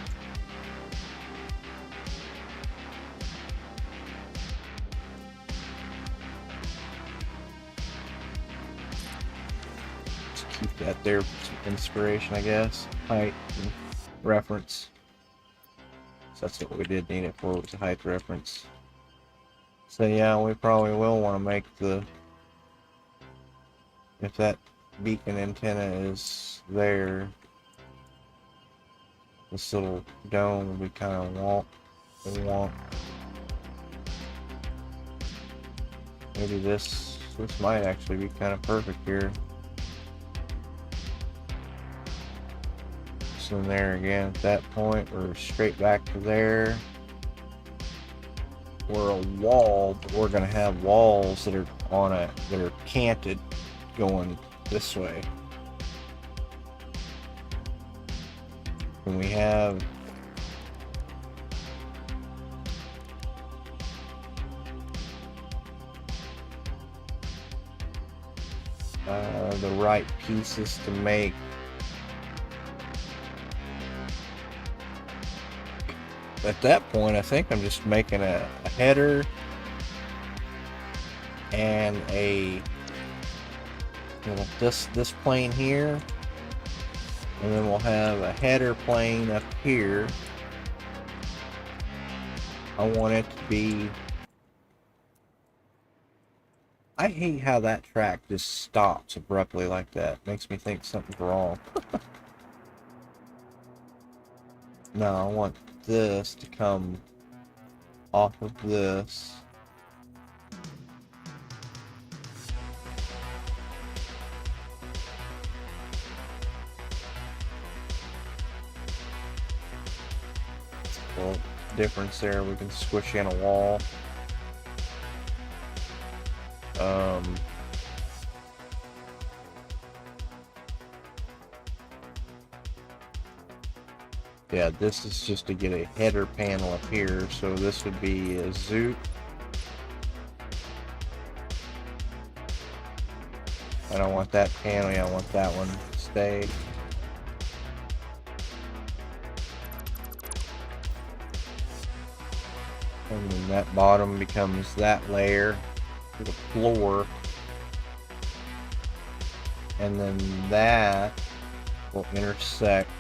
Keep that there for some inspiration, I guess. Height and reference. So that's what we did need it for, was a height reference. So yeah, we probably will want to make the, if that beacon antenna is there, this little dome we kind of want. Maybe this might actually be kind of perfect here. And there again at that point we're straight back to there. We're a wall, but we're going to have walls that are that are canted going this way. And we have the right pieces to make. At that point, I think I'm just making a header and this plane here, and then we'll have a header plane up here. I want it to be, I hate how that track just stops abruptly like that. Makes me think something's wrong. No, I want this to come off of this. A little difference there. We can squish in a wall. Yeah, this is just to get a header panel up here, so this would be a zoot. I don't want that panel, I want that one to stay. And then that bottom becomes that layer to the floor. And then that will intersect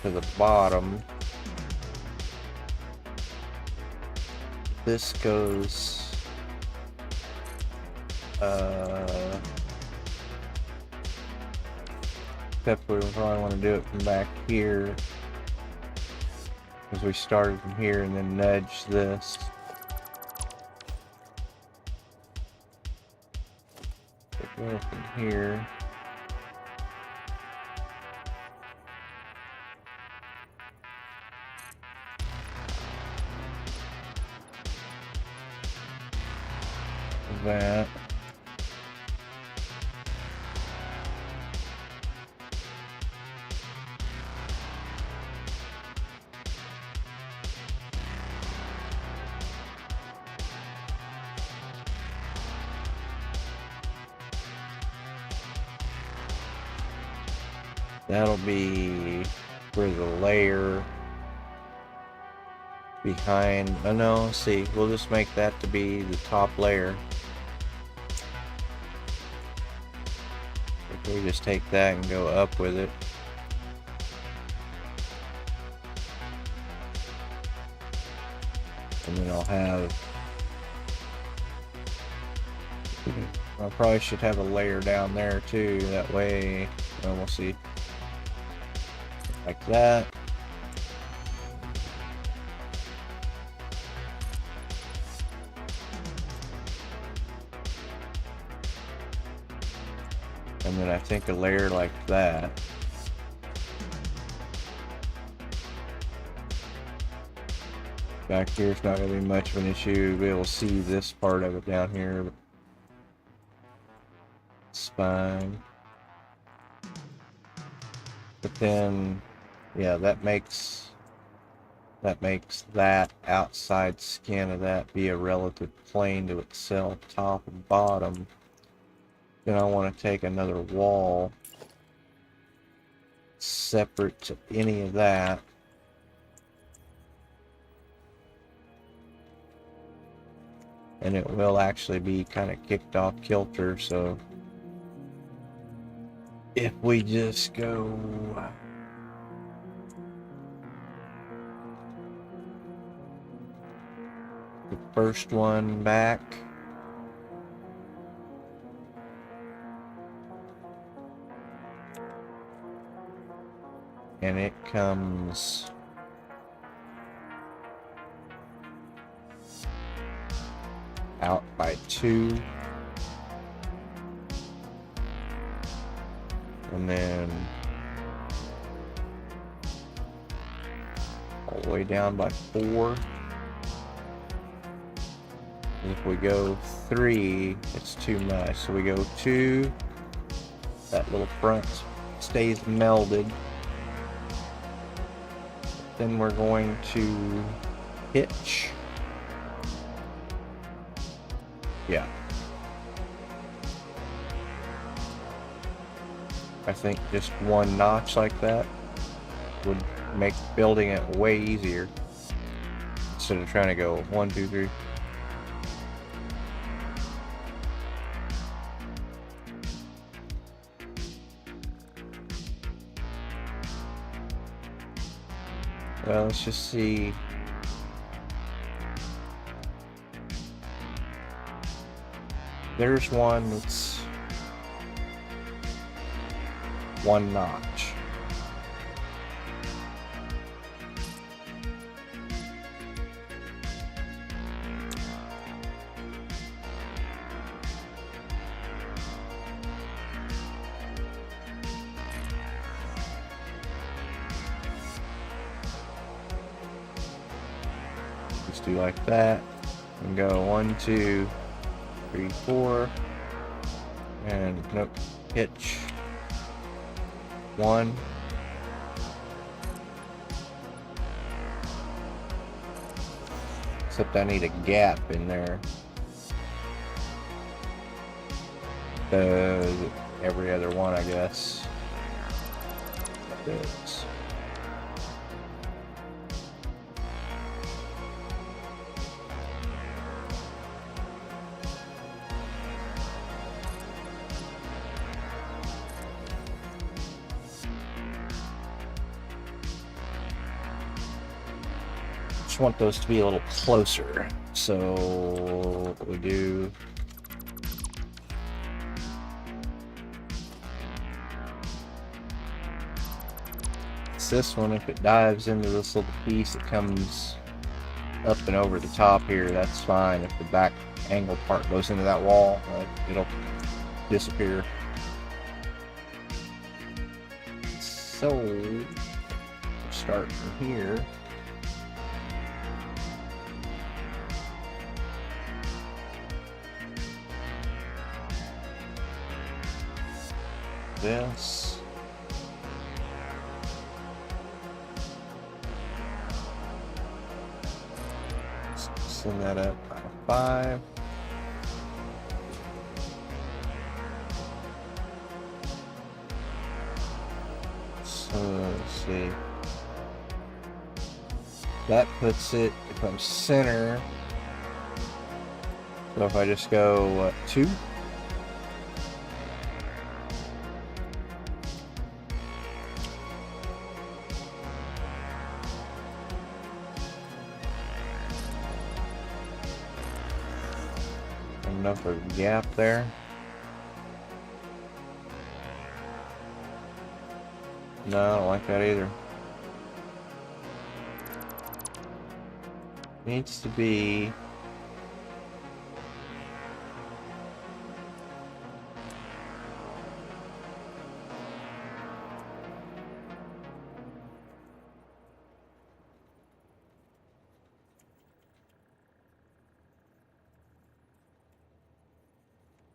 to the bottom. This goes except we probably want to do it from back here, because we started from here, and then nudge this. Go from here. That. That'll be for the layer behind. Oh no, see, we'll just make that to be the top layer. We just take that and go up with it. And then I probably should have a layer down there too, that way, well, we'll see. Like that. And then I think a layer like that. Back here it's not going to be much of an issue. You'll be able to see this part of it down here. It's fine. But then, yeah, that makes that outside skin of that be a relative plane to itself, top and bottom. Then I want to take another wall separate to any of that. And it will actually be kind of kicked off kilter, so if we just go the first one back, and it comes out by 2, and then all the way down by 4. If we go 3, it's too much, so we go 2, that little front stays melded. Then we're going to hitch. Yeah. I think just one notch like that would make building it way easier, instead of trying to go 1, 2, 3. Well, let's just see. There's one that's 1 notch. Just do like that. And go 1, 2, 3, 4. And nope. Hitch. 1. Except I need a gap in there. Every other one, I guess. That is. Just want those to be a little closer. So we do. This one, if it dives into this little piece, it comes up and over the top here, that's fine. If the back angle part goes into that wall, it'll disappear. So we'll start from here. This. Send that up by 5. So let's see. That puts it, if I'm center. So if I just go 2. Enough of a gap there. No, I don't like that either. Needs to be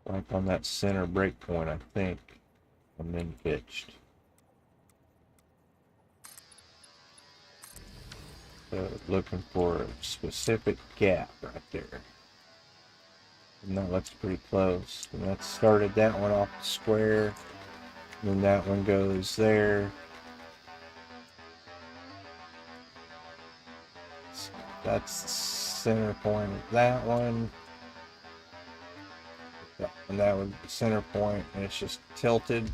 like on that center break point, I think, and then pitched. So looking for a specific gap right there. And that looks pretty close. And that started that one off the square. And then that one goes there. So that's the center point of that one. And that would be center point, and it's just tilted.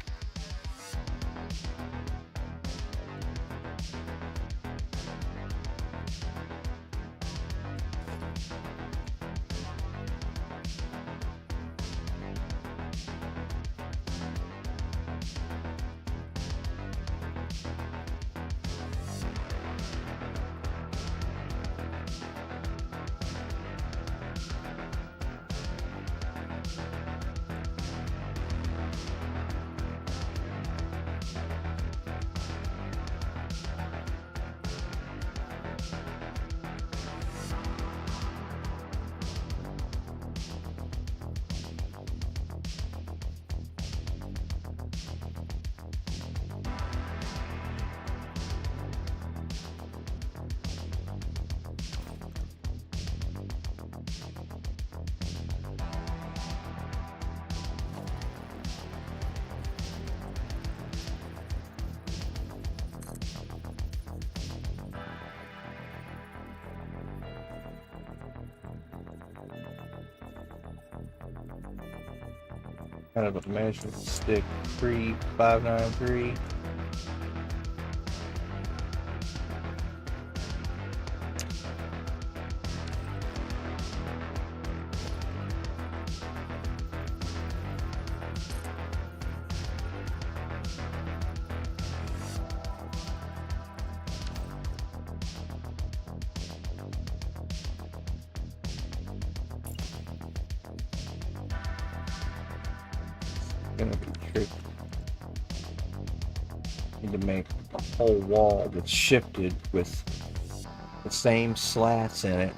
Kind of a measurement stick 3593. Gonna be tricky. Need to make a whole wall that's shifted with the same slats in it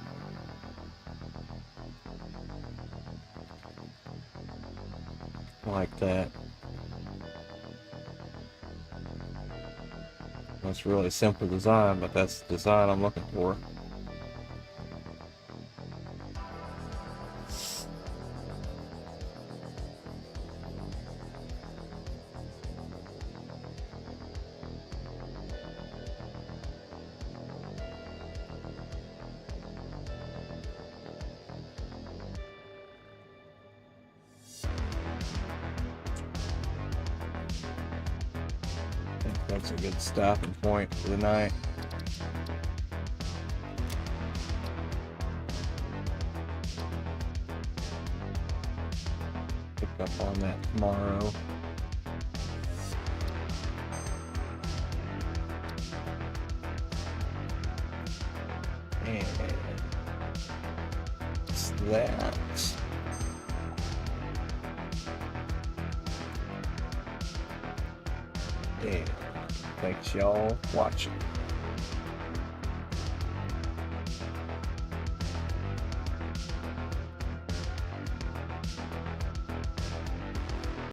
like that. It's really simple design, but that's the design I'm looking for. I think that's a good stopping point for the night. Pick up on that tomorrow. And it's that. And thanks y'all for watching.